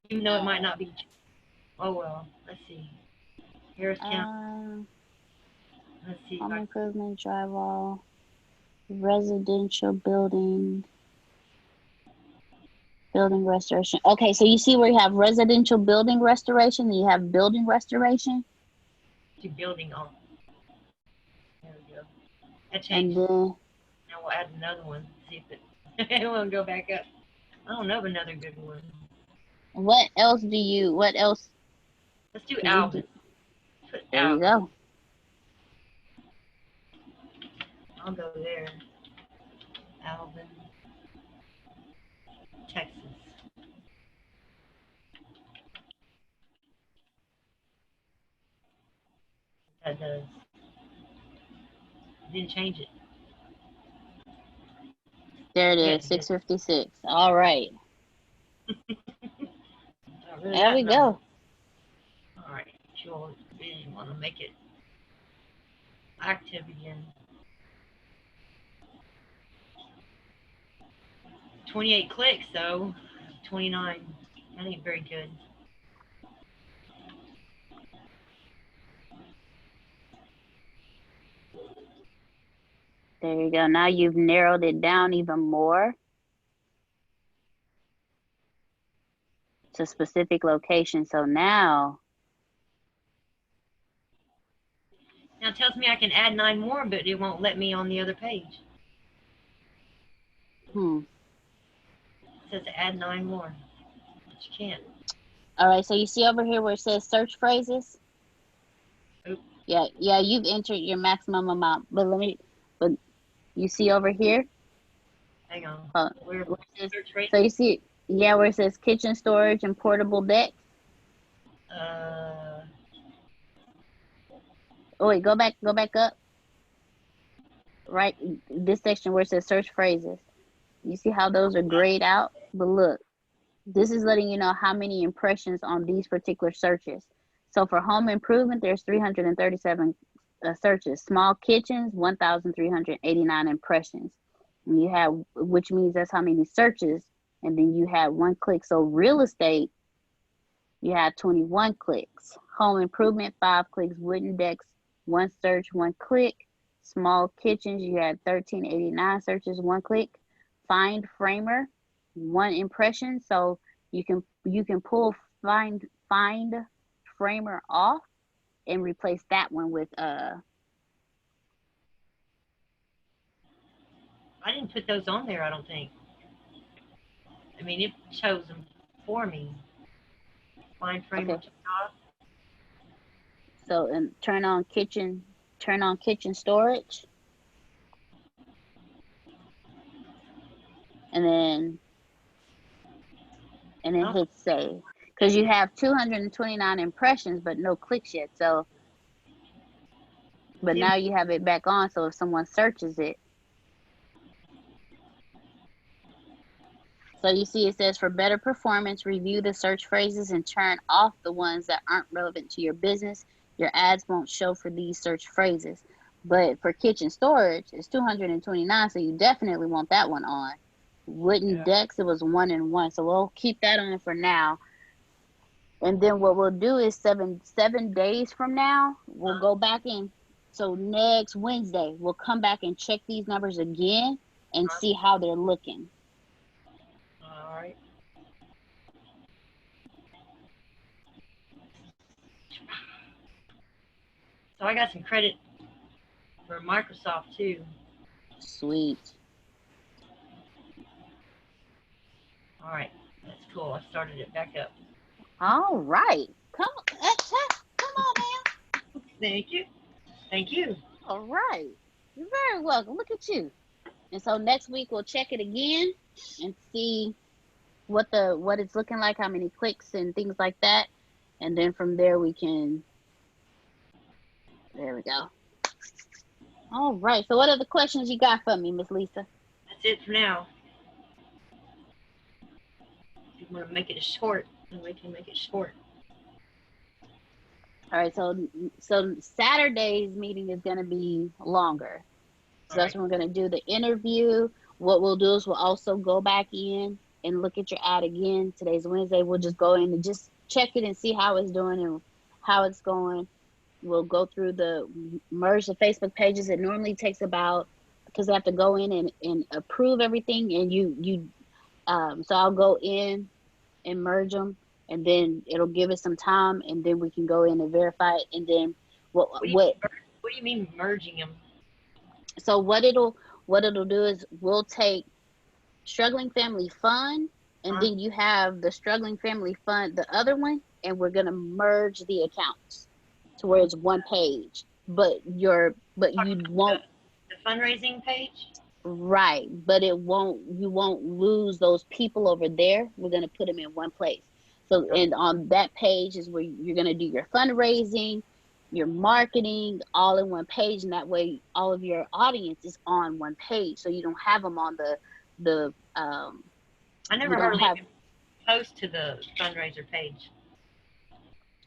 even though it might not be. Oh well, let's see. Harris County. Uh, Let's see if home I. improvement, drywall, residential building, building restoration. Okay, so you see where you have residential building restoration, and you have building restoration, Do building on. There we go. That and changed. then Now we'll add another one. See if it. It won't go back up. I don't know of another good one. what else Let's do can you Alvin. do? Put There you Alvin. go. I'll go there. Alvin, Texas. That does. Didn't change it. There it Yeah, is, it did. 656. All right, Not really there that we number. go. All right. Sure. Didn't want to make it active again. 28 clicks though. 29. That ain't very good. There you go. Now you've narrowed it down even more to specific location. So now, Now it tells me I can add 9 more, but it won't let me on the other page. hmm. It says to add 9 more, but you can't. All right, so you see over here where it says search phrases? Oop, Yeah, you've entered your maximum amount. But you see over here? hang on. Uh, Where where it says, search so phrases? you see, yeah, where it says kitchen storage and portable decks. Uh, Oh wait, go back up. Right, this section where it says search phrases. You see how those are grayed out? But look, this is letting you know how many impressions on these particular searches. So for home improvement, there's 337 searches. Small kitchens, 1,389 impressions. And you have, which means that's how many searches. And then you have one click. So real estate, you had 21 clicks. Home improvement, 5 clicks. Wooden decks, one search, one click. Small kitchens, you had 1,389 searches, one click. Find framer, one impression. So you can pull find framer off and replace that one with I didn't put those on there. I don't think. I mean, it chose them for me. Find frame okay. on top. So and turn on kitchen storage, and then Oh, hit save because that's you it. have 229 impressions but no clicks yet. So but See 'em? now you have it back on, so if someone searches it, so you see it says for better performance, review the search phrases and turn off the ones that aren't relevant to your business. Your ads won't show for these search phrases. But for kitchen storage, it's 229, so you definitely want that one on. Wooden Yeah. decks, it was 1 and 1, so we'll keep that on for now. And then what we'll do is 7 days from now, we'll Huh? go back in. So next Wednesday, we'll come back and check these numbers again and Huh? see how they're looking. All right. So I got some credit for Microsoft too. Sweet. All right. That's cool. I started it back up. All right. Come on, Thank you. Thank you. man. All right. You're very welcome. Look at you. And so next week we'll check it again and see what it's looking like, how many clicks and things like that. And then from there we can there we go. All right. So what other questions you got for me, Miss Lisa? That's it for now. If you want to make it short, then we can make it short. All right. So Saturday's meeting is gonna be longer. All So that's right. when we're gonna do the interview. What we'll do is we'll also go back in. and look at your ad again. Today's Wednesday. We'll just go in and just check it and see how it's doing and how it's going. We'll go through the merge the Facebook pages. It normally takes about, because I have to go in and approve everything, and so I'll go in and merge them, and then it'll give us some time, and then we can go in and verify it, and then what do you mean merging them? so what it'll do is we'll take Struggling Family Fun, and then you have the Struggling Family Fun, the other one, and we're gonna merge the accounts to where it's one page. But you won't the fundraising page. Right, but you won't lose those people over there. We're gonna put them in one place. So, and on that page is where you're gonna do your fundraising, your marketing, all in one page, and that way all of your audience is on one page. So you don't have them on the I never heard of post to the fundraiser page.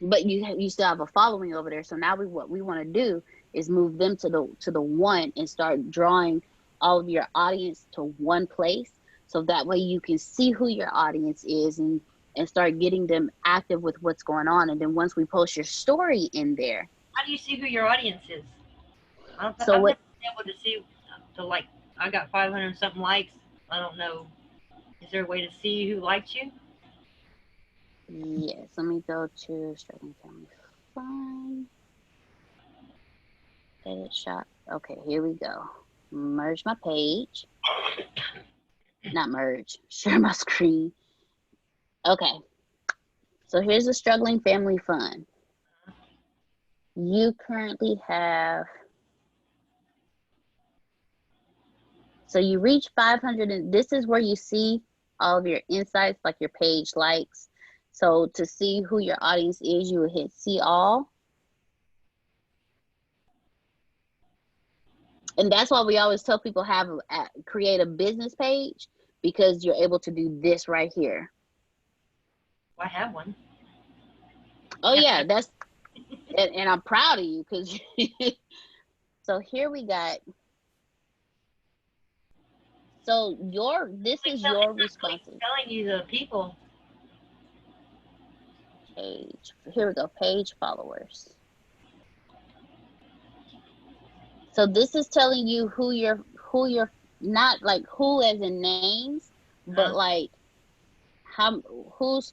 But you still have a following over there. So now what we want to do is move them to the one and start drawing all of your audience to one place, so that way you can see who your audience is and start getting them active with what's going on. And then once we post your story in there, how do you see who your audience is? I've never been able to see I got 500 something likes. I don't know. Is there a way to see who liked you? Yes, let me go to Struggling Family Fun. Edit shot. Okay, here we go. Merge my page. Not merge. Share my screen. Okay. So here's the Struggling Family Fun. You currently have, so you reach 500, and this is where you see all of your insights, like your page likes. So to see who your audience is, you will hit see all. And that's why we always tell people create a business page, because you're able to do this right here. I have one. Oh yeah, that's and I'm proud of you, because so here we got. So this is your responsibility. Telling you the people. Page. Here we go. Page followers. So this is telling you who you're not like who as in names, but like who's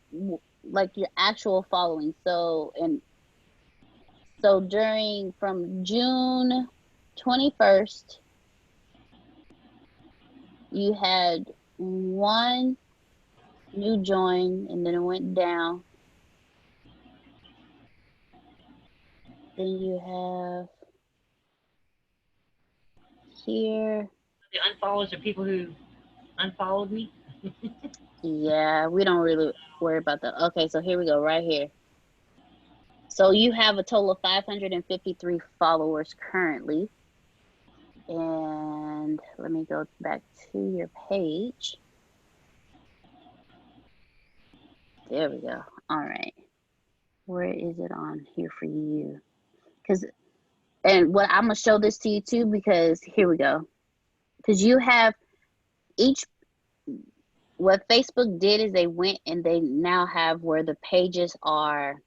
like your actual following. So during from June 21st, you had one new join, and then it went down. Then you have here. The unfollows are people who unfollowed me. Yeah, we don't really worry about that. Okay, so here we go, right here. So you have a total of 553 followers currently. And let me go back to your page. There we go. All right. Where is it on here for you? And what I'm going to show this to you too, because here we go. Because you have what Facebook did is they went and they now have where the pages are,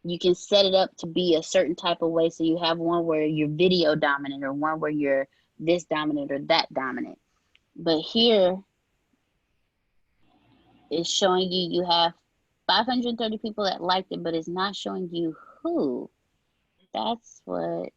you can set it up to be a certain type of way. So you have one where you're video dominant, or one where you're this dominant or that dominant. But here it's showing you have 530 people that liked it, but it's not showing you who. That's what.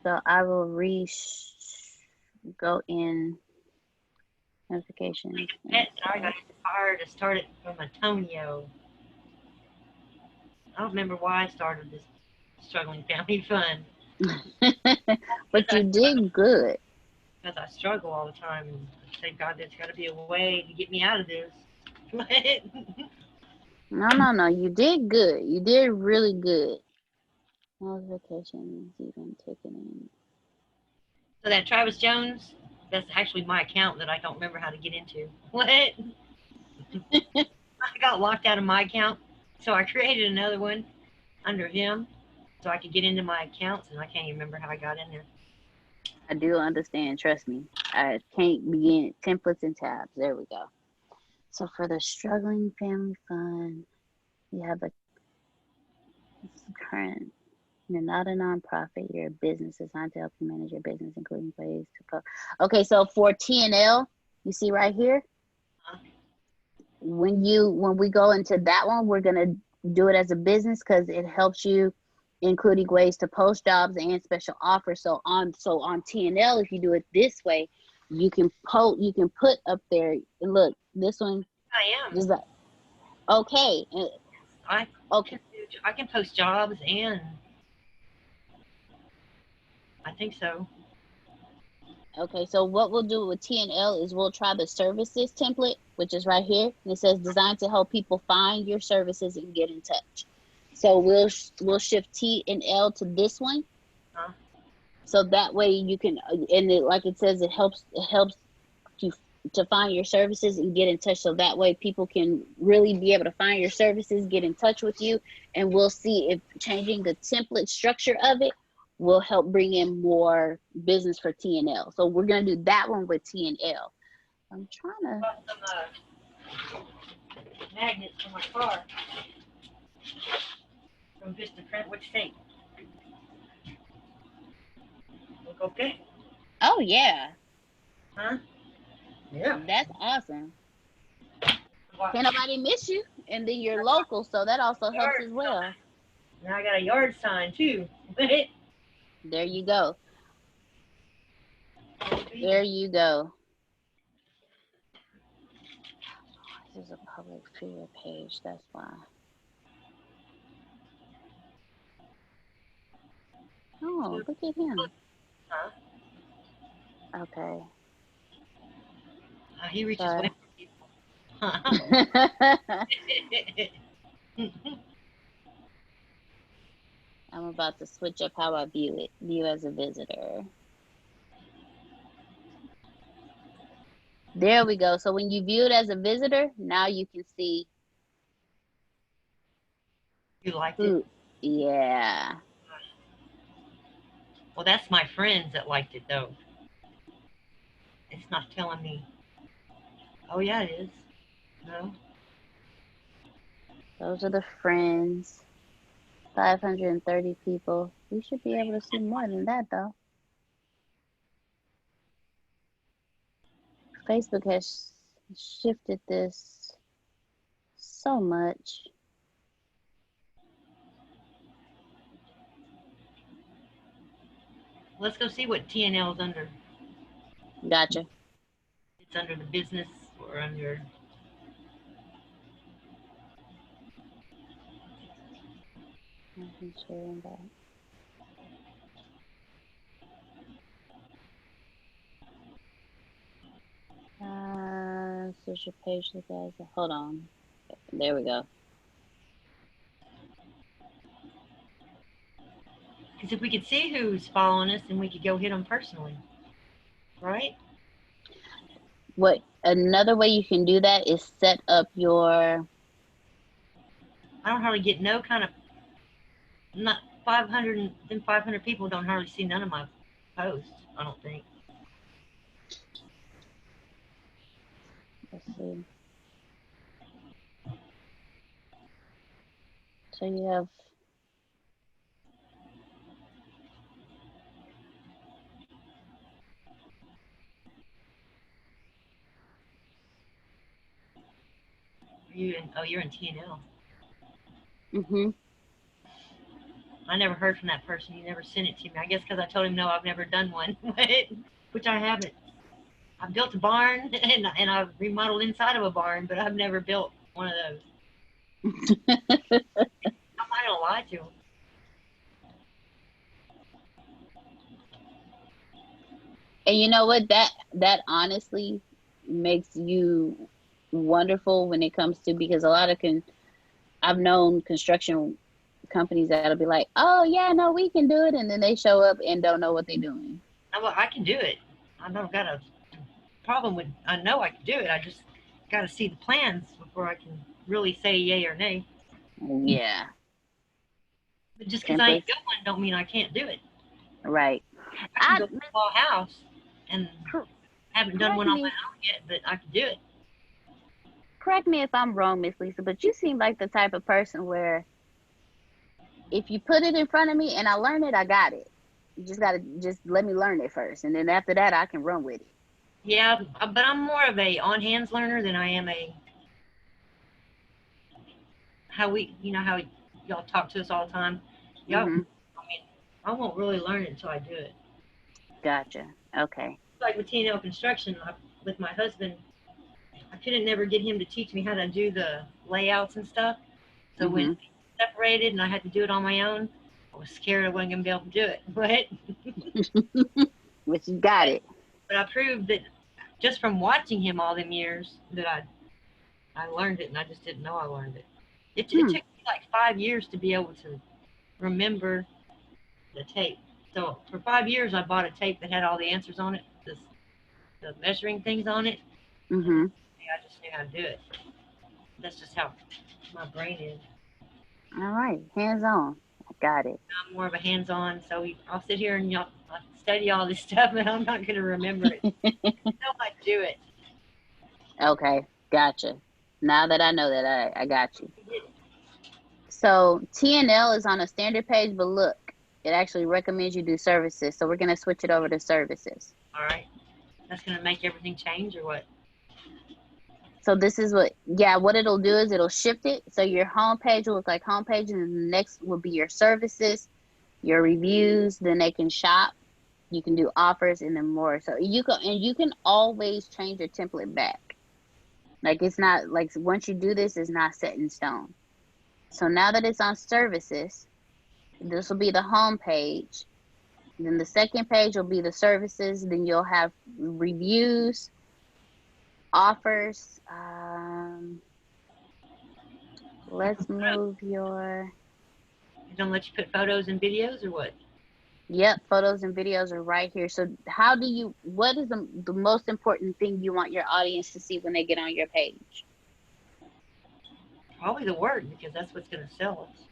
So I will go in notifications. I got inspired to start it from Antonio. I don't remember why I started this Struggling Family Fun. But you did good. Because I struggle all the time, and I say, God, there's got to be a way to get me out of this. No. You did good. You did really good. Notifications even taken in. So that Travis Jones That's actually my account that I don't remember how to get into. What? I got locked out of my account, so I created another one under him so I could get into my accounts, and I can't even remember how I got in there. I do understand. Trust me. I can't begin templates and tabs. There we go. So for the struggling family fund, you have the current. You're not a nonprofit. You're a business designed to help you manage your business, including ways to. Okay, so for TNL, you see right here. When we go into that one, we're gonna do it as a business because it helps you, including ways to post jobs and special offers. So on TNL, if you do it this way, you can put up there. Look, this one. I am. Just like, okay. I can post jobs, and I think so. Okay, so what we'll do with TNL is we'll try the services template, which is right here. And it says designed to help people find your services and get in touch. So we'll shift TNL to this one. So that way you can, and like it says, it helps you to find your services and get in touch. So that way people can really be able to find your services, get in touch with you, and we'll see if changing the template structure of it will help bring in more business for TNL. So we're going to do that one with TNL. I'm trying to some magnets for my car from Vista Print. Which state? Look okay? Oh yeah. Huh? Yeah. That's awesome. Can't nobody miss you, and then you're local, so that also helps as well. Now I got a yard sign too. There you go. There you go. This is a public figure page, that's why. Oh, look at him. Huh? Okay. He reaches way for people. I'm about to switch up how I view it. View as a visitor. There we go. So when you view it as a visitor, now you can see. You liked it? Yeah. Well, that's my friends that liked it, though. It's not telling me. Oh, yeah, it is. No. Those are the friends. 530 people. We should be able to see more than that, though. Facebook has shifted this so much. Let's go see what TNL is under. Gotcha. It's under the business or under. I'm sharing that. Social page, look guys. Hold on. There we go. Because if we could see who's following us, then we could go hit them personally, right? What another way you can do that is set up your. I don't hardly get no kind of. Not 500 and 500 people don't hardly see none of my posts. I don't think. Let's see. So you have. You're in TNL. Mhm. I never heard from that person. He never sent it to me. I guess because I told him no, I've never done one, which I haven't. I've built a barn and I've remodeled inside of a barn, but I've never built one of those. I'm not gonna lie to him. And you know what? That honestly makes you wonderful when it comes to, because a lot of I've known construction companies that'll be like, oh yeah, no, we can do it, and then they show up and don't know what they're doing. I can do it. I don't gotta problem with, I know I can do it. I just got to see the plans before I can really say yay or nay. Yeah. But just because I ain't Templates. got one don't mean I can't do it. Right. I can I build a small house and cor- haven't done correct one on my me own yet, but I can do it. correct me if I'm wrong, Miss Lisa, but you seem like the type of person where if you put it in front of me and I learn it, I got it. You just gotta just let me learn it first, and then after that, I can run with it. Yeah, but I'm more of a on hands learner than I am a how we, how y'all talk to us all the time. Y'all, Mhm. I mean, I won't really learn it until I do it. Gotcha. Okay. Like with T&L construction, with my husband, I couldn't never get him to teach me how to do the layouts and stuff. So when Mhm. we separated and I had to do it on my own, I was scared I wasn't gonna be able to do it. But you got But it. but I proved that just from watching him all them years that I learned it, and I just didn't know I learned it. It Hmm. took me like 5 years to be able to remember the tape. So for 5 years, I bought a tape that had all the answers on it, the measuring things on it, and Mhm. I just knew how to do it. That's just how my brain is. All right. Hands on. I got it. I'm more of a hands-on, so I'll sit here and I'll study all this stuff, and I'm not going to remember it. I know I do it. Okay. Gotcha. Now that I know that, I got you. So TNL is on a standard page, but look, it actually recommends you do services. So we're gonna switch it over to services. All right, that's going to make everything change, or what? So this is what it'll do is it'll shift it. So your home page will look like home page, and then the next will be your services, your reviews. Then they can shop. You can do offers and then more. So you can always change your template back. Like it's not like once you do this, it's not set in stone. So now that it's on services, this will be the home page. Then the second page will be the services. Then you'll have reviews, offers. Let's move your, They don't let you put photos and videos, or what? yep, photos and videos are right here. So what is the most important thing you want your audience to see when they get on your page? Probably the word, because that's what's going to sell us.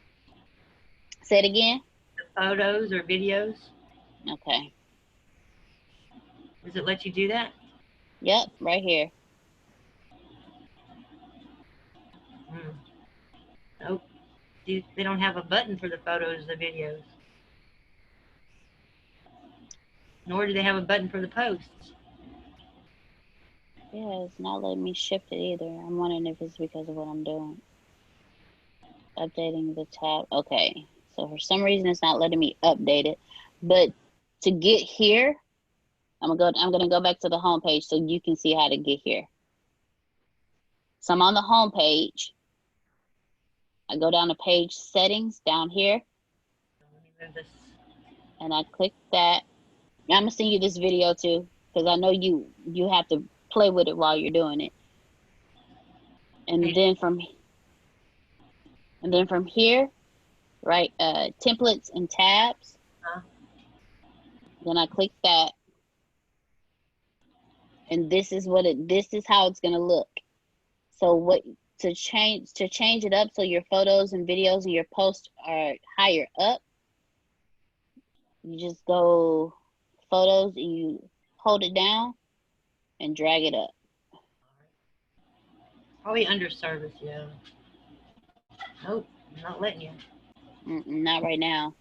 Say it again. The photos or videos. Okay. Does it let you do that? Yep, right here. Hmm. Nope. They don't have a button for the photos or the videos, nor do they have a button for the posts. Yeah, it's not letting me shift it either. I'm wondering if it's because of what I'm doing. Updating the tab. Okay. So for some reason it's not letting me update it. But to get here, I'm gonna go back to the home page so you can see how to get here. So I'm on the home page. I go down to page settings down here Let me move this. and I click that. I'm gonna send you this video too, because I know you have to play with it while you're doing it. And Page. then from here, right, templates and tabs. Huh? Then I click that, and this is how it's gonna look. So what to change it up so your photos and videos and your posts are higher up, you just go photos and you hold it down and drag it up. Probably under service, yeah. Nope, not letting you. Not right now.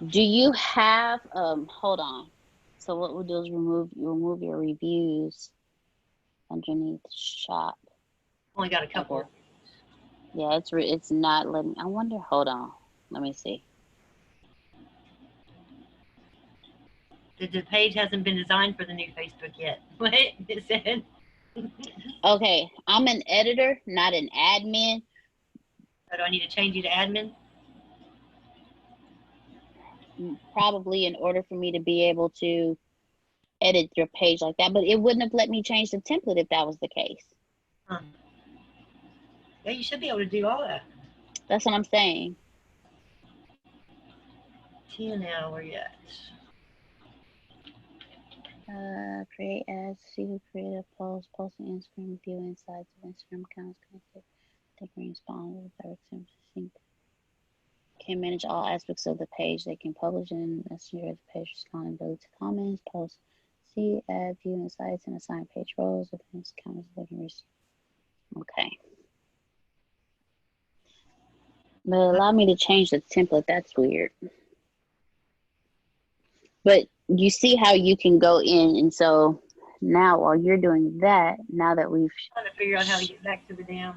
Do you have hold on. So what we'll do is remove your reviews underneath shop. Only got a couple. Okay. Yeah, it's not letting. I wonder. Hold on. Let me see. The page hasn't been designed for the new Facebook yet. What it said? Okay, I'm an editor, not an admin. So do I need to change you to admin? Probably in order for me to be able to edit your page like that, but it wouldn't have let me change the template if that was the case. Huh. Yeah, you should be able to do all that. That's what I'm saying. TNL, where you at? Create ads. See who created a post. Post on Instagram. View insights of Instagram accounts connected. They can respond with direct sync. Can manage all aspects of the page. They can publish in Messenger of the page, respond ability to comments, post, see, add, view insights, and assign page roles. If this account is looking. Okay. But allow me to change the template. That's weird. But you see how you can go in, and so now while you're doing that, now that we've trying to figure out how to get back to the damn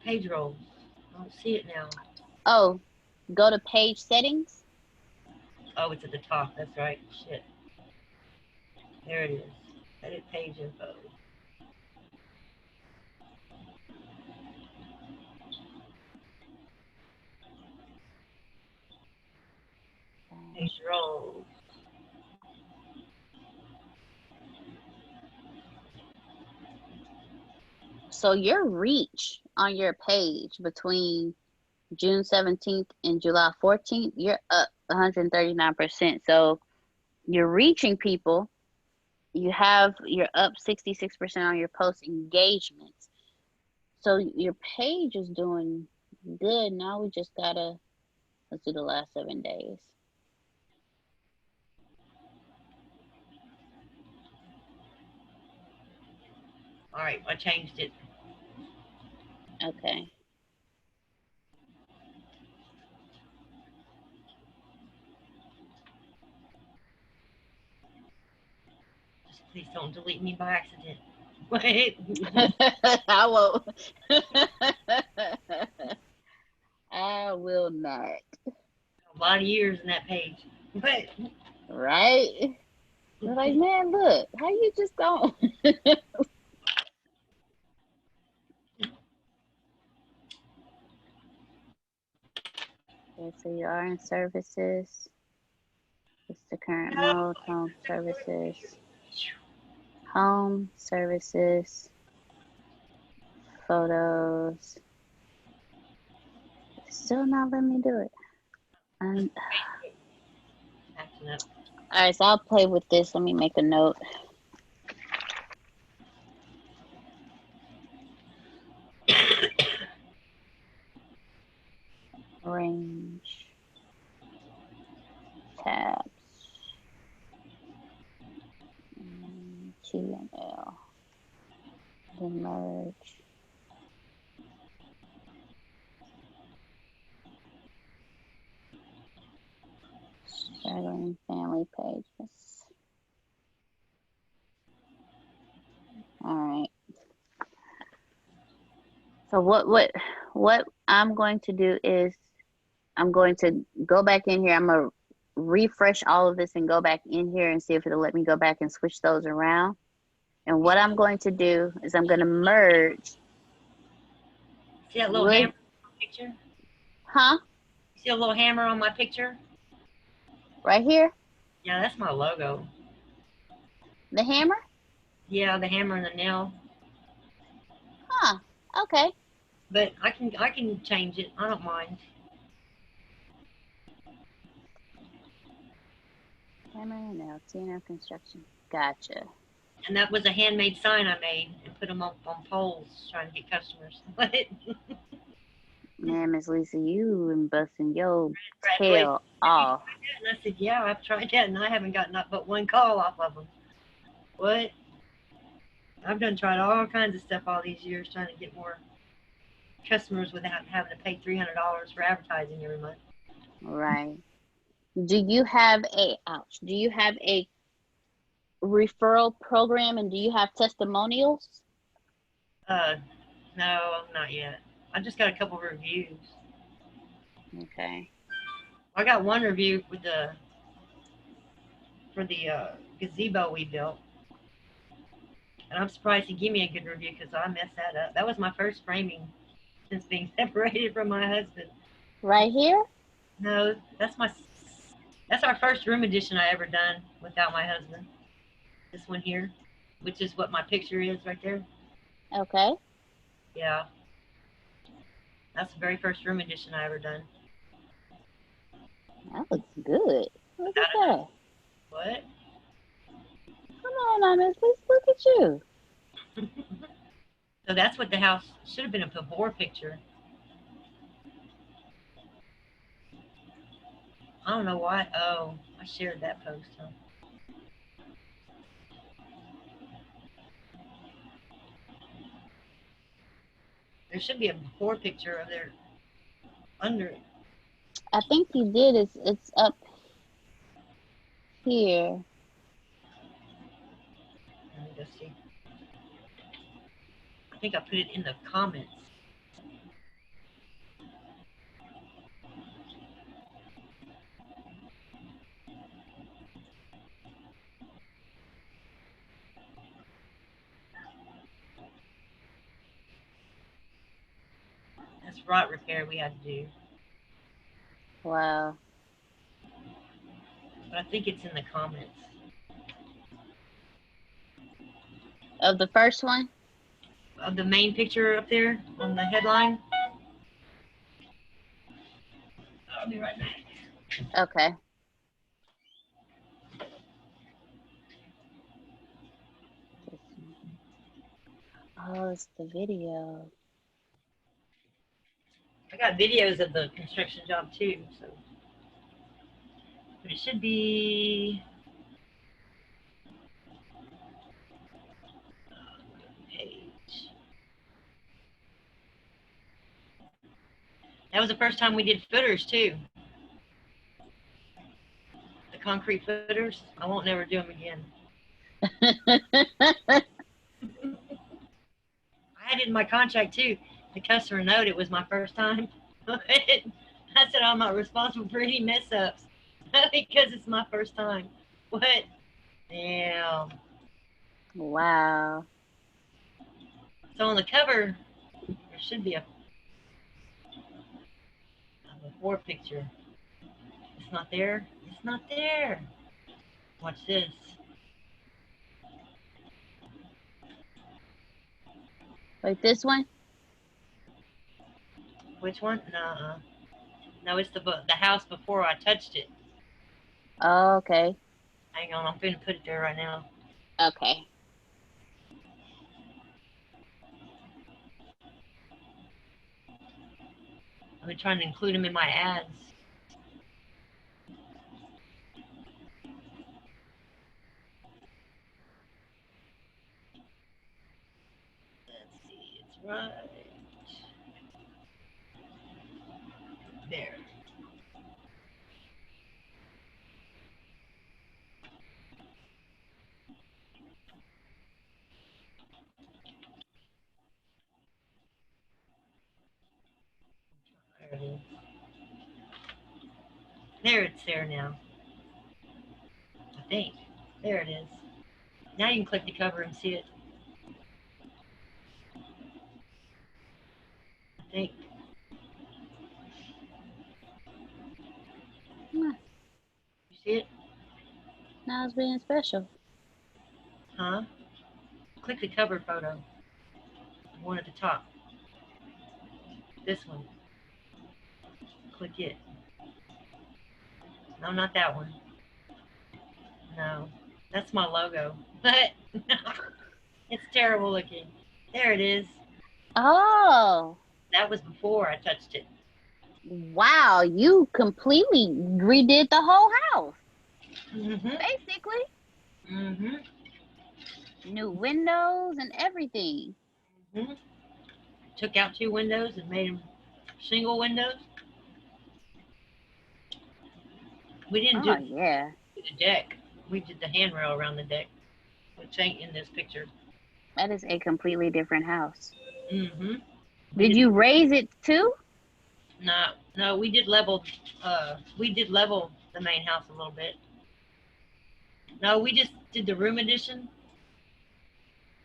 page roll. I don't see it now. go to page settings. Oh, it's at the top. That's right. Shit. There it is. Edit page info. Page roll. So your reach on your page between June 17th and July 14th, you're up 139%. So you're reaching people. You're up 66% on your post engagements. So your page is doing good. Now we just gotta, let's do the last 7 days. All right, I changed it. Okay. Just please don't delete me by accident. Wait. I won't. I will not. A lot of years in that page. But Right? They're like, man, look, how you just gone? Okay, so you are in services. It's the current mode. Home services. Home services. Photos. It's still not letting me do it. And acting up. all right, so I'll play with this. Let me make a note. Range. Tabs. T and L. Then merge. Struggling family pages. All right. So what I'm going to do is I'm going to go back in here. I'm gonna refresh all of this and go back in here and see if it'll let me go back and switch those around. And what I'm going to do is I'm going to merge. See that little hammer on my picture? Huh? See a little hammer on my picture? Right here? Yeah, that's my logo. The hammer? Yeah, the hammer and the nail. Huh. Okay. But I can change it. I don't mind. Hammer and nail. TNF construction. Gotcha. And that was a handmade sign I made and put them up on poles trying to get customers. Man, Miss Lisa, you been busting your Graduation. tail off. And I said, yeah, I've tried that, and I haven't gotten up but one call off of them. What? I've done tried all kinds of stuff all these years trying to get more customers without having to pay $300 for advertising every month. Right. Do you have a referral program, and do you have testimonials? No, not yet. I just got a couple of reviews. Okay. I got one review for the gazebo we built, and I'm surprised he gave me a good review because I messed that up. That was my first framing since being separated from my husband. Right here? No, that's our first room addition I ever done without my husband. This one here, which is what my picture is right there. Okay. Yeah, that's the very first room addition I ever done. That looks good. Look at that. What? on now, Miss Lisa. Look at you. So that's what the house should have been, a before picture. I don't know why. Oh, I shared that post, huh? There should be a before picture of there under it. I think you did. It's up here. Let me go see. I think I put it in the comments. That's rot repair we had to do. Wow. But I think it's in the comments. Of the first one? Of the main picture up there on the headline. I'll be right back. Okay. Oh, it's the video. I got videos of the construction job too, so. But it should be page. That was the first time we did footers too. The concrete footers. I won't never do them again. I had it in my contract too. The customer note it was my first time. I said I'm not responsible for any mess ups because it's my first time. What? Damn. Wow. So on the cover, there should be a before picture. It's not there. It's not there. Watch this. Like this one? Which one? Nuh-uh. No, it's the house before I touched it. Oh, okay. Hang on, I'm going to put it there right now. Okay. I've been trying to include them in my ads. Let's see, it's right there. There it is. There, it's there now. I think. There it is. Now you can click the cover and see it. I think. Huh. You see it? Now it's being special. Huh? Click the cover photo. The one at the top. This one. Click it. No, not that one. No. That's my logo. But it's terrible looking. There it is. Oh. That was before I touched it. Wow, you completely redid the whole house. Mm-hmm. Basically. Mm-hmm. New windows and everything. Mm-hmm. Took out 2 windows and made them single windows. We didn't do yeah. the deck. We did the handrail around the deck, which ain't in this picture. That is a completely different house. Mm-hmm. Did you raise it too? No, we did level the main house a little bit. No, we just did the room addition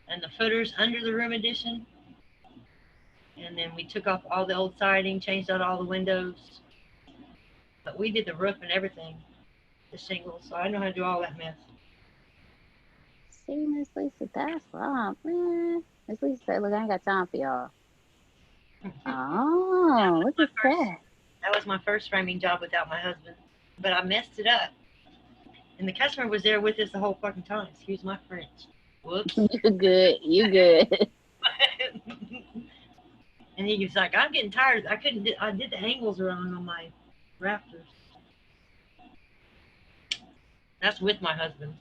and the footers under the room addition. And then we took off all the old siding, changed out all the windows. But we did the roof and everything, the shingles, so I know how to do all that mess. See, Miss Lisa, that's wrong, man. Miss Lisa said, look, I ain't got time for y'all. Oh, look at that. That was my first framing job without my husband. But I messed it up. And the customer was there with us the whole fucking time. Excuse my French. Whoops. You good. You good. And he was like, I'm getting tired. I couldn't. I did the angles wrong on my rafters. That's with my husband.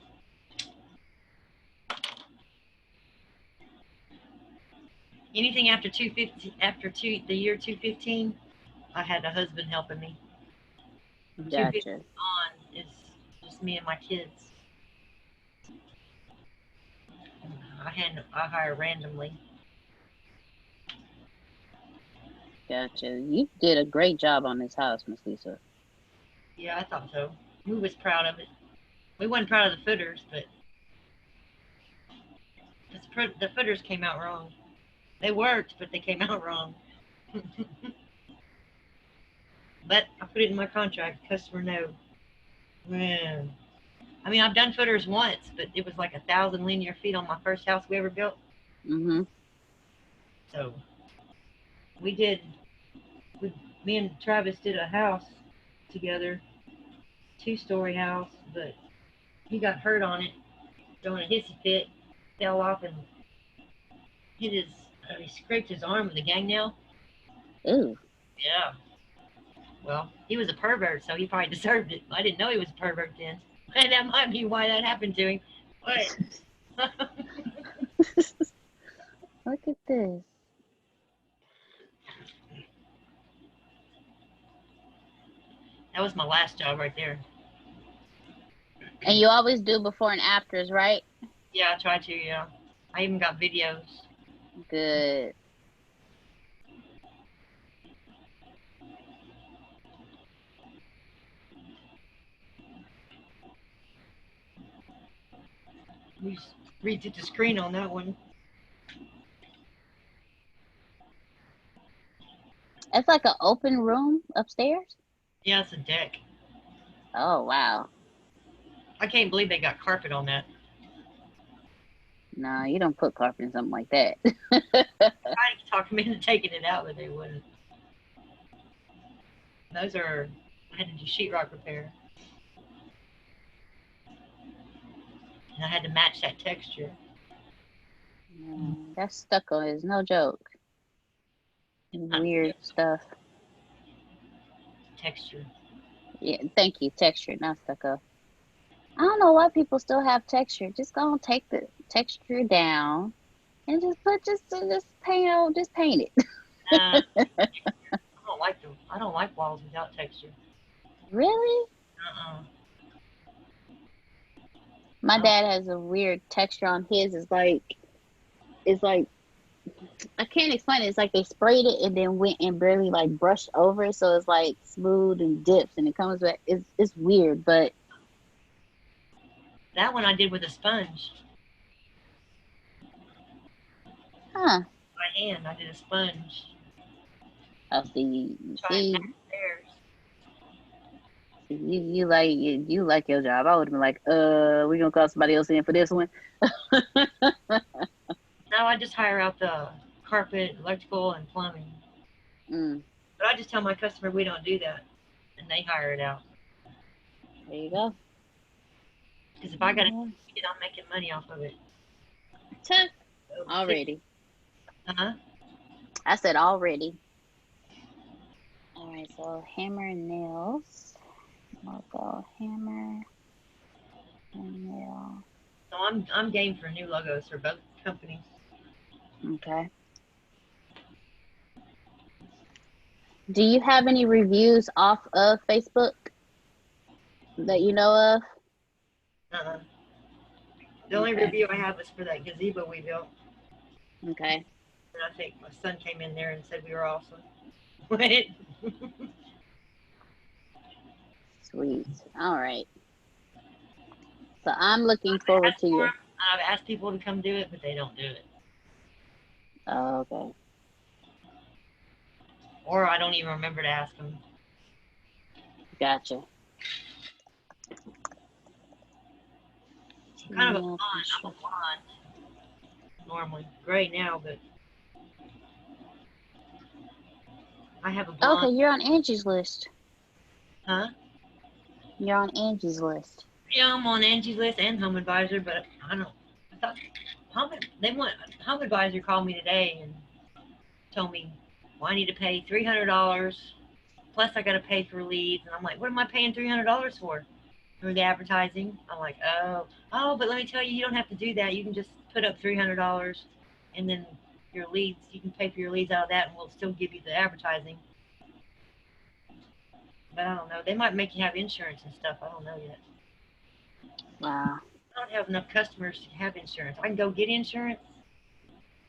Anything after 250, the year 215, I had a husband helping me. From 250 Gotcha. on is just me and my kids. I hire randomly. Gotcha. You did a great job on this house, Miss Lisa. Yeah, I thought so. We was proud of it. We wasn't proud of the footers, but the footers came out wrong. They worked, but they came out wrong. But I put it in my contract. Customer no. Man. I mean, I've done footers once, but it was like 1,000 linear feet on my first house we ever built. Mm-hmm. So we did. Me and Travis did a house together, 2-story house, but he got hurt on it, throwing a hissy fit, fell off and hit his. He scraped his arm with a gang nail. Ooh. Yeah. Well, he was a pervert, so he probably deserved it. I didn't know he was a pervert then. And that might be why that happened to him. But Look at this. that was my last job right there. And you always do before and afters, right? Yeah, I tried to, yeah. I even got videos. Good. We redid the screen on that one. It's like an open room upstairs? Yeah, it's a deck. Oh, wow. I can't believe they got carpet on that. No, you don't put carpet in something like that. I tried to talk them into taking it out, but they wouldn't. Those are, I had to do sheetrock repair. And I had to match that texture. That stucco is no joke. Weird stuff. Texture. Yeah, thank you. Texture, not stucco. I don't know why people still have texture. Just go and take the texture down and just paint it. I don't like walls without texture. Really? Uh-uh. My dad has a weird texture on his. It's like I can't explain it. It's like they sprayed it and then went and barely like brushed over it, so it's like smooth and dips and it comes back. It's weird, but That one I did with a sponge. huh? By hand, I did a sponge. I'll see. Tried See, theirs. you like your job. I would have been like, we gonna call somebody else in for this one. No, I just hire out the carpet, electrical, and plumbing. Mm, But I just tell my customer we don't do that, and they hire it out. there you go. Because if I got to do it, I'm making money off of it. Already. Uh-huh. I said already. All right, so hammer and nails. We'll go hammer and nail. So I'm game for new logos for both companies. Okay. Do you have any reviews off of Facebook that you know of? Uh-uh. The only Okay. review I have is for that gazebo we built. Okay. And I think my son came in there and said we were awesome. Wait. Sweet. All right. So I'm looking forward to you. I've asked people to come do it, but they don't do it. Oh, okay. Or I don't even remember to ask them. Gotcha. I'm kind of a blonde. I'm a blonde. Normally. Gray now, but I have a blonde. Okay, you're on Angie's list. Huh? You're on Angie's list. Yeah, I'm on Angie's List and Home Advisor, but I don't. I thought Home Advisor called me today and told me, well, I need to pay $300 plus I got to pay for leads, and I'm like, what am I paying $300 for the advertising? I'm like, oh, but let me tell you, you don't have to do that. You can just put up $300, and then your leads, you can pay for your leads out of that, and we'll still give you the advertising. But I don't know. They might make you have insurance and stuff. I don't know yet. Wow. I don't have enough customers to have insurance. I can go get insurance.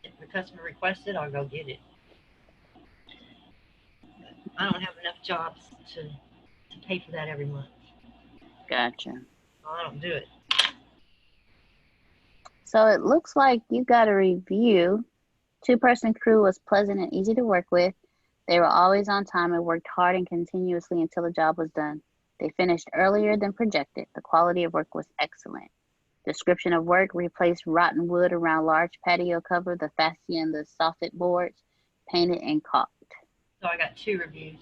If the customer requests it, I'll go get it. I don't have enough jobs to pay for that every month. Gotcha. So I don't do it. So it looks like you got a review. 2-person crew was pleasant and easy to work with. They were always on time and worked hard and continuously until the job was done. They finished earlier than projected. The quality of work was excellent. Description of work: replaced rotten wood around large patio cover, the fascia and the soffit boards, painted and caulked. So I got 2 reviews.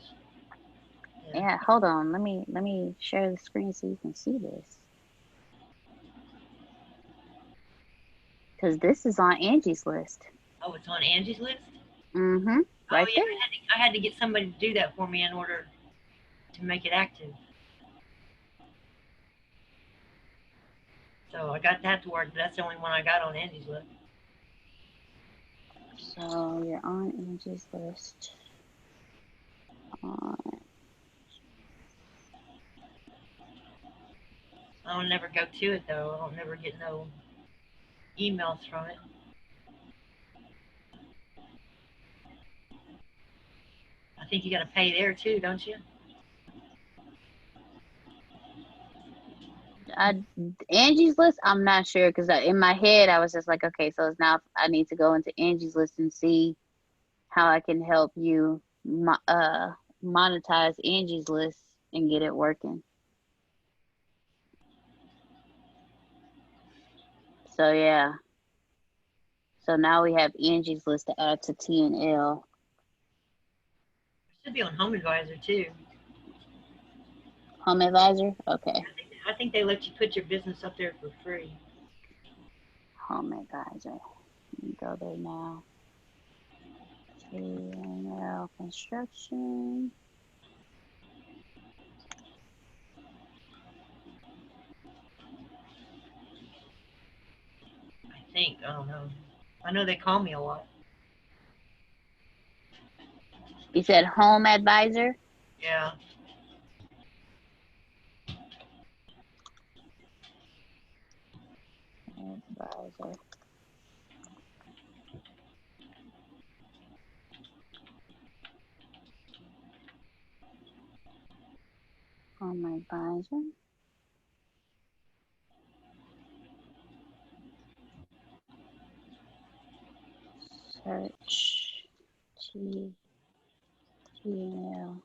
Yeah, hold on. Let me share the screen so you can see this. Because this is on Angie's List. Oh, it's on Angie's List? Mm-hmm. Right Oh, yeah, there. I had to get somebody to do that for me in order to make it active. So I got that to work, but that's the only one I got on Angie's List. So you're on Angie's List. I don't never go to it, though. I don't never get no emails from it. I think you got to pay there, too, don't you? Angie's List, I'm not sure because in my head I was just like, okay, so it's now I need to go into Angie's List and see how I can help you monetize Angie's List and get it working. So yeah. So now we have Angie's List to add to TNL. It should be on Home Advisor, too. Home Advisor? Okay. I think they let you put your business up there for free. Home Advisor. Let me go there now. TNL Construction. I think. I don't know. I know they call me a lot. You said Home Advisor? Yeah. Advisor. Home Advisor. Search TNL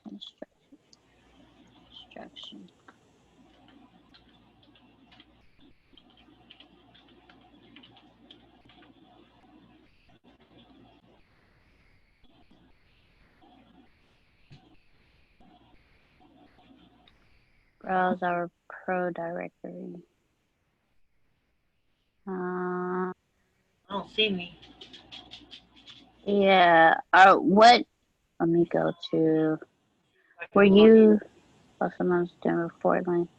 Construction. Browse our pro directory. I don't see me. Yeah. What? Let me go to. Were Log in. you? Oh, someone's doing Portland.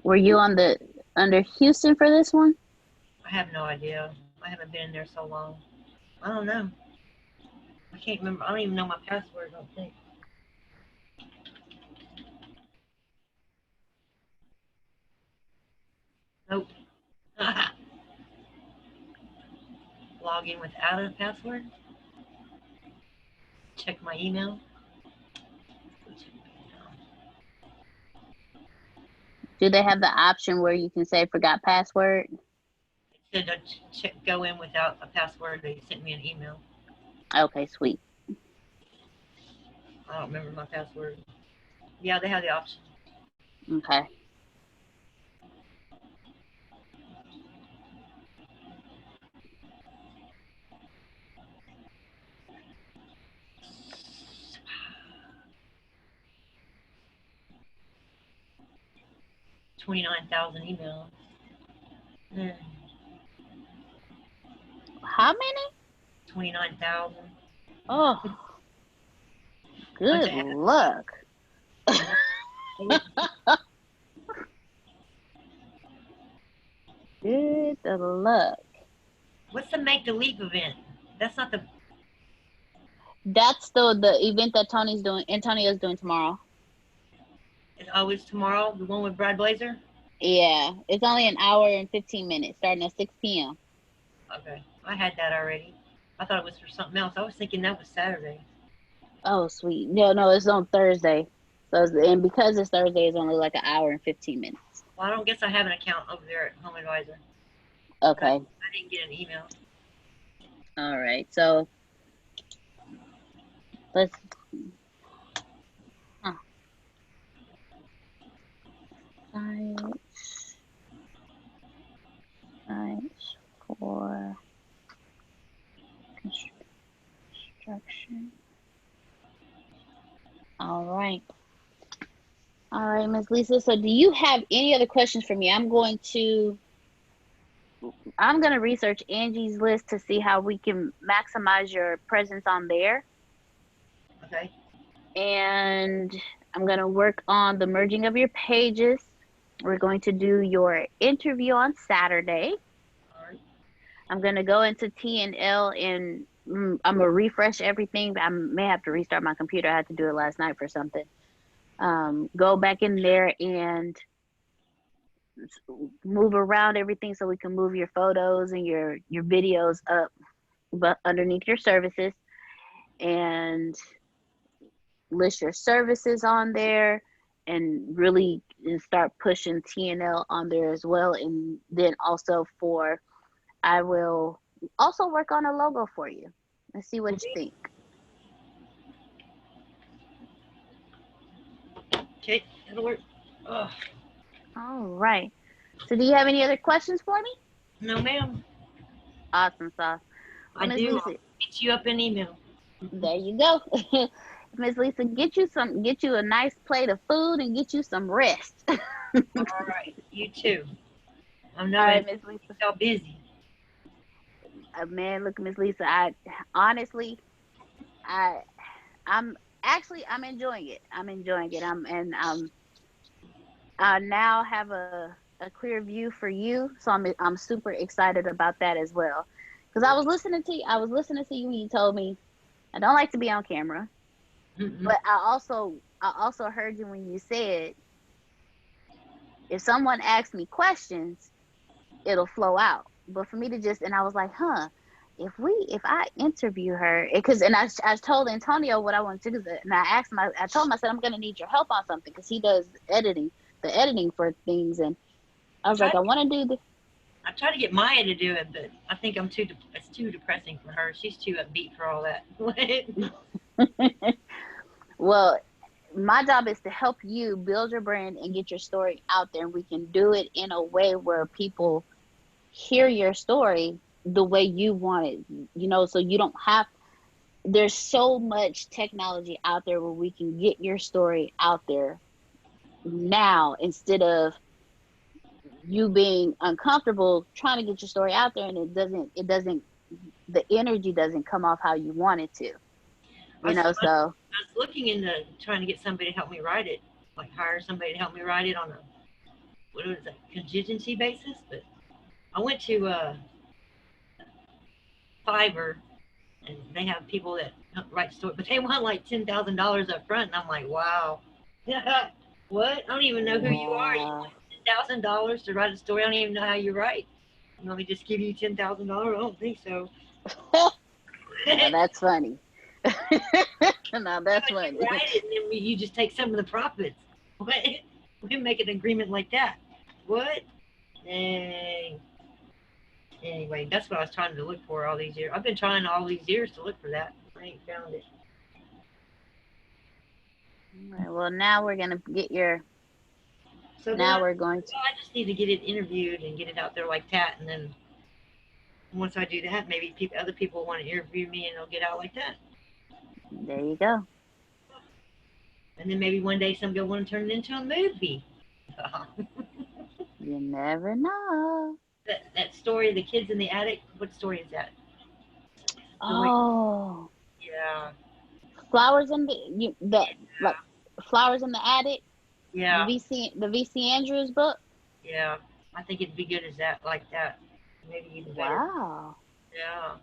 Were you on the under Houston for this one? I have no idea. I haven't been in there so long. I don't know. I can't remember. I don't even know my password, I don't think. Nope. Log in without a password. Check my email. Do they have the option where you can say forgot password? It said go in without a password. They sent me an email. Okay, sweet. I don't remember my password. Yeah, they have the option. Okay. 29,000 emails. Mm, How many? 29,000. Oh, Bunch good of luck. Good luck. What's the make the leap event? That's not the. That's the event that Antonio's doing tomorrow. It's always tomorrow. The one with Brad Blazer. Yeah, it's only an hour and 15 minutes, starting at 6 p.m. Okay, I had that already. I thought it was for something else. I was thinking that was Saturday. Oh, sweet. No, it's on Thursday. And because it's Thursday, it's only like an hour and 15 minutes. Well, I don't guess I have an account over there at Home Advisor. Okay. I didn't get an email. All right. So let's. Huh. Sites for construction. All right. All right, Ms. Lisa. So do you have any other questions for me? I'm going to research Angie's list to see how we can maximize your presence on there. Okay. And I'm going to work on the merging of your pages. We're going to do your interview on Saturday. All right. I'm going to go into T&L and I'm going to refresh everything. I may have to restart my computer. I had to do it last night for something. Go back in there and move around everything so we can move your photos and your videos up but underneath your services and list your services on there and really start pushing T&L on there as well. And then also I will also work on a logo for you and see what you think. Okay, that'll work. Ugh. All right. So do you have any other questions for me? No, ma'am. Awesome sauce. I Ms. do. Lisa, I'll get you up an email. there you go. Ms. Lisa, get you a nice plate of food and get you some rest. All right. You too. I'm All right, knowing Ms. Lisa. y'all busy. Man, look, Ms. Lisa, honestly, I'm enjoying it. I'm enjoying it. I now have a clear view for you, so I'm super excited about that as well. Because I was listening to you when you told me I don't like to be on camera, but I also heard you when you said if someone asks me questions, it'll flow out. But for me to and I was like, if I interview her, and I told Antonio what I wanted to do, and I told him, I said, I'm going to need your help on something because he does the editing for things. And I was like, I want to do this. I try to get Maya to do it, but I think it's too depressing for her. She's too upbeat for all that. Well, my job is to help you build your brand and get your story out there. And we can do it in a way where people hear your story the way you want it, so you don't have, there's so much technology out there where we can get your story out there now instead of you being uncomfortable trying to get your story out there and the energy doesn't come off how you want it to, so. I was looking into trying to get somebody to help me write it, like hire somebody to help me write it on a contingency basis, but I went to Fiverr, and they have people that write stories, but they want like $10,000 up front, and I'm like, wow, what? I don't even know who you are. You want $10,000 to write a story? I don't even know how you write. You want me to just give you $10,000? I don't think so. Now that's funny. Now that's funny. You write it, and then you just take some of the profits. What? We make an agreement like that. What? Dang. Anyway, that's what I was trying to look for all these years. I've been trying all these years to look for that. I ain't found it. All right, well, now we're going to get your... So now we're going to... Well, I just need to get it interviewed and get it out there like that. And then once I do that, maybe other people want to interview me and it'll get out like that. There you go. And then maybe one day somebody will want to turn it into a movie. You never know. That story, the kids in the attic. What story is that? The way, Oh, yeah, flowers in the like flowers in the attic. yeah, The VC Andrews book. yeah. I think it'd be good as that, like that. Maybe even better. Wow. Yeah.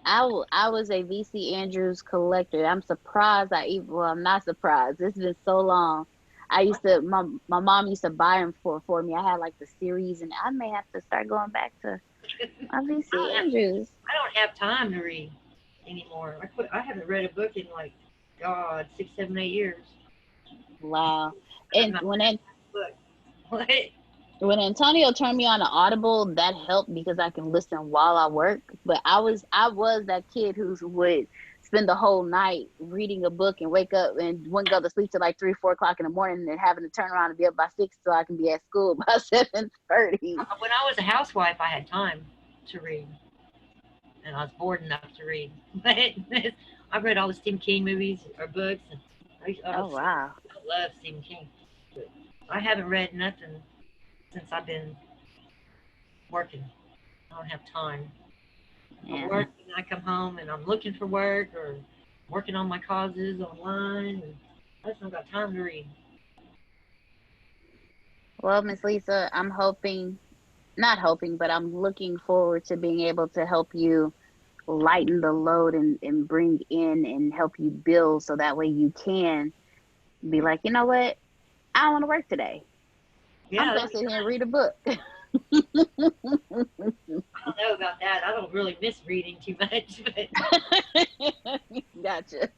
I was a VC Andrews collector. I'm surprised well, I'm not surprised. It's been so long. My mom used to buy them for me. I had like the series, and I may have to start going back to my I VC don't have Andrews. I don't have time to read anymore. I haven't read a book in like God 6, 7, 8 years. Wow. I'm And not book. What? when Antonio turned me on to Audible, that helped because I can listen while I work. But I was that kid who would spend the whole night reading a book and wake up and wouldn't go to sleep till like 3, 4 o'clock in the morning, and having to turn around and be up by 6 so I can be at school by 7:30. When I was a housewife, I had time to read, and I was bored enough to read. But I've read all the Stephen King movies or books, and Oh wow. I love Stephen King. But I haven't read nothing since I've been working. I don't have time. I Yeah. work and I come home and I'm looking for work or working on my causes online, and I just don't got time to read. Well, Miss Lisa, I'm hoping, not hoping, but I'm looking forward to being able to help you lighten the load and bring in and help you build so that way you can be like, you know what? I don't want to work today. I'm Yeah, gonna that'd be sit here and nice. read a book. I don't know about that. I don't really miss reading too much, but Gotcha.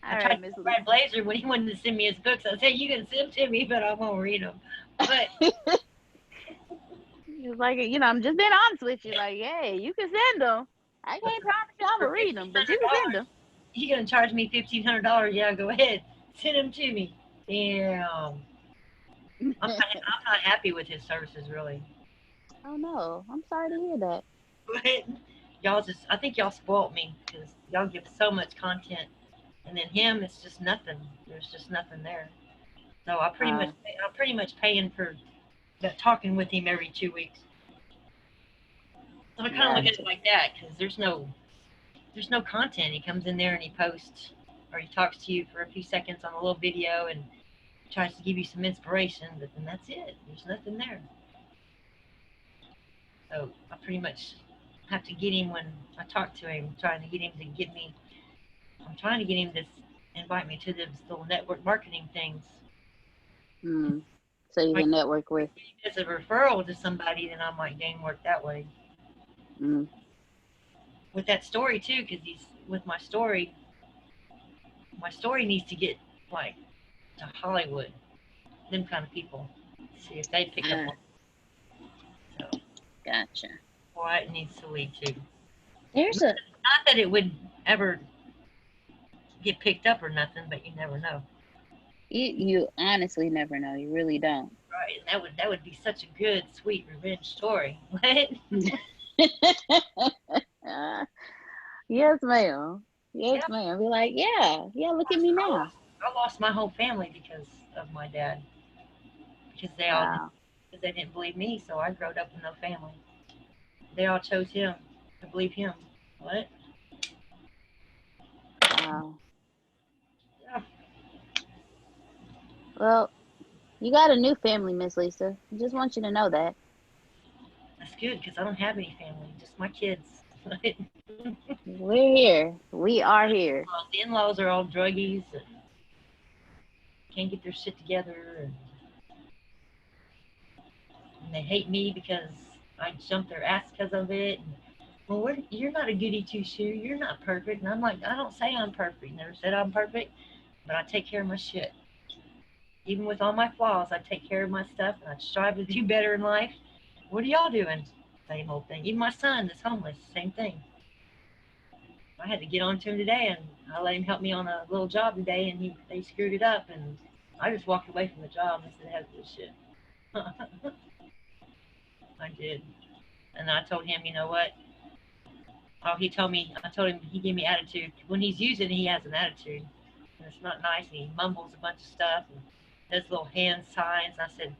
I All tried right, to Miss tell Lisa. Brad Blazer when he wanted to send me his books. I said, "You can send them to me, but I won't read them." But He was like, I'm just being honest with you. Like, hey, you can send them. I can't promise you I'm for gonna read fifteen them, but you hundred can send dollars, them. you gonna charge me $1,500? Yeah, go ahead, send them to me. Damn, I'm not happy with his services really. Oh no, I'm sorry to hear that. But y'all just, I think y'all spoilt me because y'all give so much content, and then him, it's just nothing. There's just nothing there. So Uh, I'm pretty much paying for that, talking with him every 2 weeks. So I kind of look at it gotcha. like that because there's no content. He comes in there and he posts or he talks to you for a few seconds on a little video and tries to give you some inspiration, but then that's it. There's nothing there. So I pretty much have to get him when I talk to him, trying to get him to give me. I'm trying to get him to invite me to this little network marketing things. Hmm. So you If can network I with. get him as a referral to somebody, then I might gain work that way. Mm, With that story too, because he's with my story. My story needs to get like to Hollywood, them kind of people. See if they pick up uh, on it. So gotcha. Wyatt needs to lead too. There's a Not that it would ever get picked up or nothing, but you never know. you honestly never know. You really don't. Right. And that would be such a good, sweet revenge story. What? Uh, yes, ma'am. Yes, Yeah. ma'am. Be like, yeah, yeah. Look at me now. I lost my whole family because of my dad. Because Wow, because they didn't believe me, so I growed up with no family. They all chose him to believe him. What? wow. Yeah, Well, you got a new family, Miss Lisa. I just want you to know that. that's good because I don't have any family, just my kids. We're here. We are here. The in-laws are all druggies and can't get their shit together, and they hate me because I jumped their ass because of it. And, well, you're not a goody two shoe. You're not perfect. And I'm like, I don't say I'm perfect. Never said I'm perfect, but I take care of my shit. Even with all my flaws, I take care of my stuff and I strive to do better in life. What are y'all doing? Same old thing. Even my son that's homeless, same thing. I had to get on to him today, and I let him help me on a little job today, and they screwed it up, and I just walked away from the job and said, "Have this shit." I did, and I told him, you know what? Oh, he told me. I told him he gave me attitude. When he's using, he has an attitude. it's not nice. And he mumbles a bunch of stuff and does little hand signs. I said,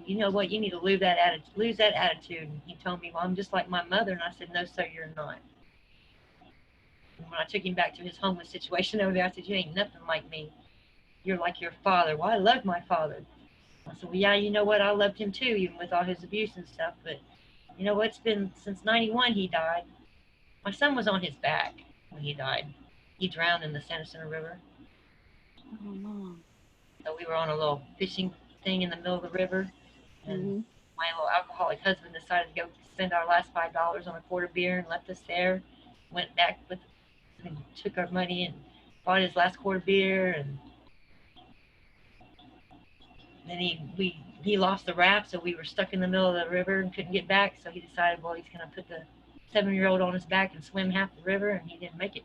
you know what? You need to lose that attitude. Lose that attitude. And he told me, well, I'm just like my mother. And I said, no, sir, you're not. And when I took him back to his homeless situation over there, I said, you ain't nothing like me. You're like your father. Well, I loved my father. I said, well, yeah, you know what? I loved him too, even with all his abuse and stuff. But you know what? It's been since '91 he died. My son was on his back when he died. He drowned in the Sesion River. Oh no. So we were on a little fishing thing in the middle of the river, and Mhm. my little alcoholic husband decided to go spend our last $5 on a quart of beer and left us there. Went back with and took our money and bought his last quart of beer, and then he lost the raft, so we were stuck in the middle of the river and couldn't get back. So he decided, well, he's gonna put the 7-year-old on his back and swim half the river, and he didn't make it.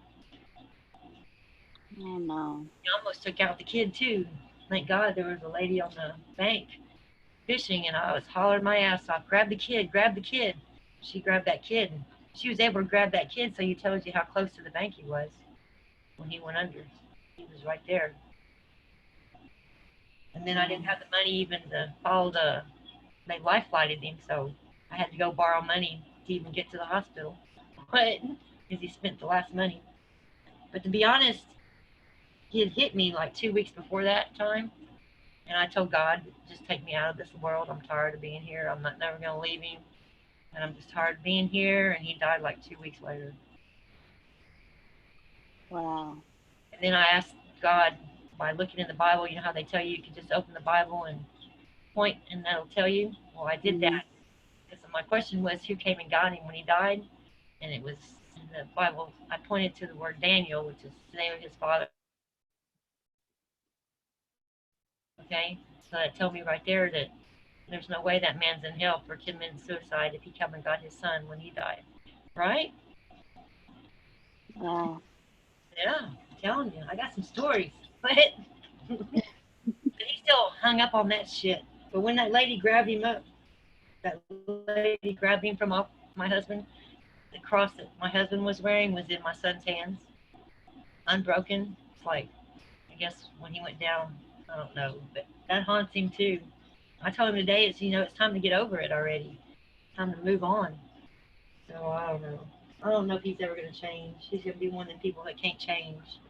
Oh no. He almost took out the kid too. Thank God there was a lady on the bank fishing, and I was hollering my ass off, grab the kid, grab the kid. She grabbed that kid, and she was able to grab that kid, so he tells you how close to the bank he was when he went under. He was right there. And then I didn't have the money even to follow they life flighted him, so I had to go borrow money to even get to the hospital. But because he spent the last money. But to be honest, he had hit me like 2 weeks before that time, and I told God, just take me out of this world. I'm tired of being here. I'm not never gonna leave him, and I'm just tired of being here. And he died like 2 weeks later. Wow. And then I asked God by looking in the Bible. You know how they tell you can just open the Bible and point, and that'll tell you. Well, I did Mhm. that because my question was who came and got him when he died, and it was in the Bible. I pointed to the word Daniel, which is the name of his father. Okay, so that told me right there that there's no way that man's in hell for committing suicide if he come and got his son when he died, right? Wow. Yeah, I'm telling you, I got some stories, but he still hung up on that shit. But when that lady grabbed him up, that lady grabbed him from off my husband, the cross that my husband was wearing was in my son's hands, unbroken. It's like, I guess when he went down, I don't know, but that haunts him too. I told him today, it's time to get over it already. It's time to move on. So I don't know. I don't know if he's ever going to change. He's going to be one of the people that can't change.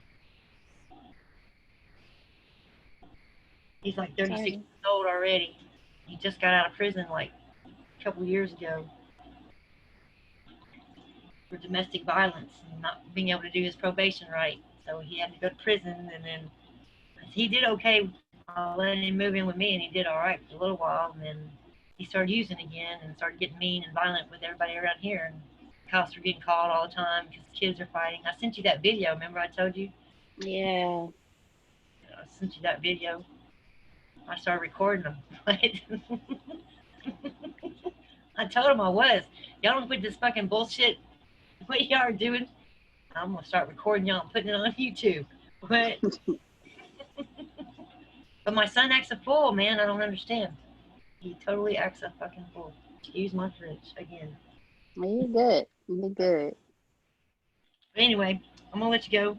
He's like 36 Sorry. years old already. He just got out of prison like a couple of years ago for domestic violence and not being able to do his probation right. So he had to go to prison, and then he did okay. I let him move in with me, and he did all right for a little while. And then he started using again and started getting mean and violent with everybody around here. And cops were getting called all the time because kids are fighting. I sent you that video. Remember I told you? Yeah. I sent you that video. I started recording them. I told him I was. Y'all don't quit this fucking bullshit. What y'all are doing? I'm gonna start recording y'all and putting it on YouTube. But my son acts a fool, man. I don't understand. He totally acts a fucking fool. Use my fridge again. Well, you good. You good. But anyway, I'm gonna let you go.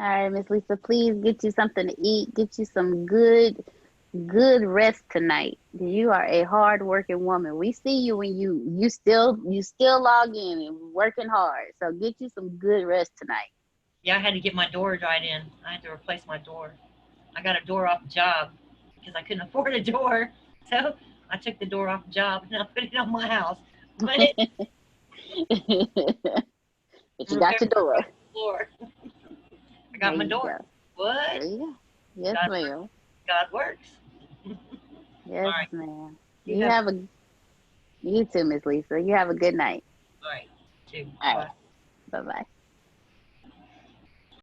All right, Miss Lisa, please get you something to eat. Get you some good rest tonight. You are a hard working woman. We see you when you still log in and working hard. So get you some good rest tonight. Yeah, I had to get my door dried in. I had to replace my door. I got a door off the job because I couldn't afford a door. So I took the door off the job and I put it on my house. But But you got repair your door. the floor. I There got my you door. go. What? There you go. Yes, God, ma'am. God works. All Yes, right. ma'am. You You have have a you too, Miss Lisa. You have a good night. all right. Two. All right. Bye. Bye bye.